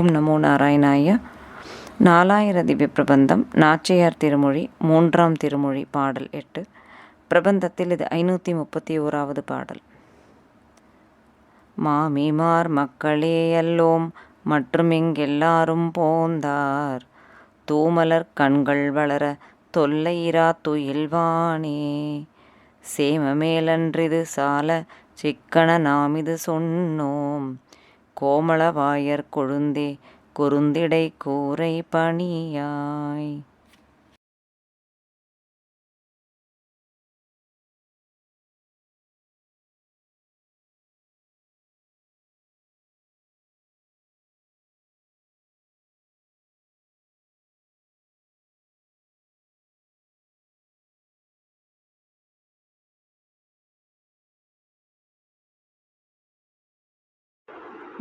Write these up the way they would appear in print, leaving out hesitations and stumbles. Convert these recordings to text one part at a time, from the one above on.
ஓம் நமோ நாராயணாய. 4000 திவ்ய பிரபந்தம். நாச்சியார் திருமொழி 3ஆம் திருமொழி பாடல் 8. பிரபந்தத்தில் இது 531வது பாடல். மாமிமார் மக்களே அல்லோம் மற்றும் இங்கெல்லாரும் போந்தார், தூமலர் கண்கள் வளர தொல்லையிரா துயில்வானே, சேமமேலன்றிது சால சிக்கன நாமிது சொன்னோம், கோமளவாயர் கொழுந்தே குறுந்திடை கூரை பணியாய்.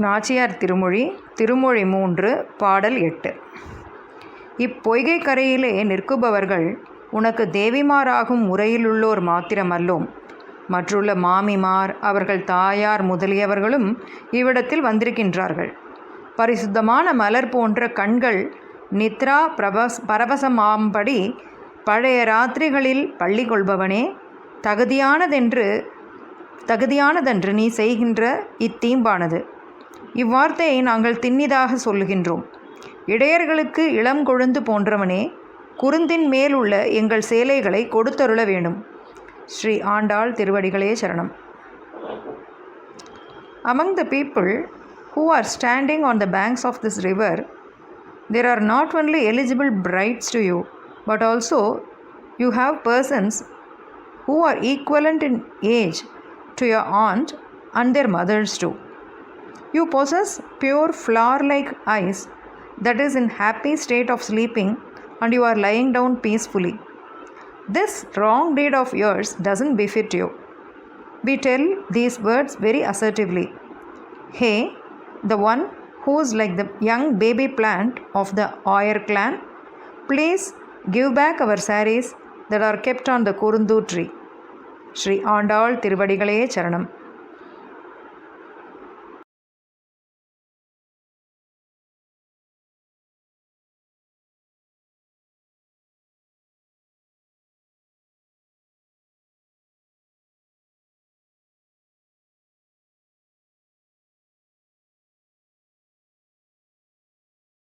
நாச்சியார் திருமொழி திருமொழி 3 பாடல் 8. இப்பொய்கை கரையிலே நிற்குபவர்கள் உனக்கு தேவிமாராகும் முறையிலுள்ளோர் மாத்திரமல்லோம், மற்றுள்ள மாமிமார் அவர்கள் தாயார் முதலியவர்களும் இவ்விடத்தில் வந்திருக்கின்றார்கள். பரிசுத்தமான மலர் போன்ற கண்கள் நித்ரா பரவசமாம்படி பழைய ராத்திரிகளில் பள்ளி கொள்பவனே, தகுதியானதென்று நீ செய்கின்ற இத்தீம்பானது. இவ்வார்த்தையை நாங்கள் திண்ணிதாக சொல்லுகின்றோம். இடையர்களுக்கு இளம் கொழுந்து போன்றவனே, குருந்தின் மேல் உள்ள எங்கள் சேலைகளை கொடுத்தருள வேண்டும். ஸ்ரீ ஆண்டாள் திருவடிகளே சரணம். Among the people who are standing on the banks of this river, there are not only eligible brides to you, but also you have persons who are equivalent in age to your aunt and their mothers too. You possess pure flower-like eyes that is in happy state of sleeping, and you are lying down peacefully. This wrong deed of yours doesn't befit you. We tell these words very assertively. Hey, the one who is like the young baby plant of the Ayar clan, please give back our saris that are kept on the Kurundu tree. Shri Andal Tiruvadigaleye Charanam.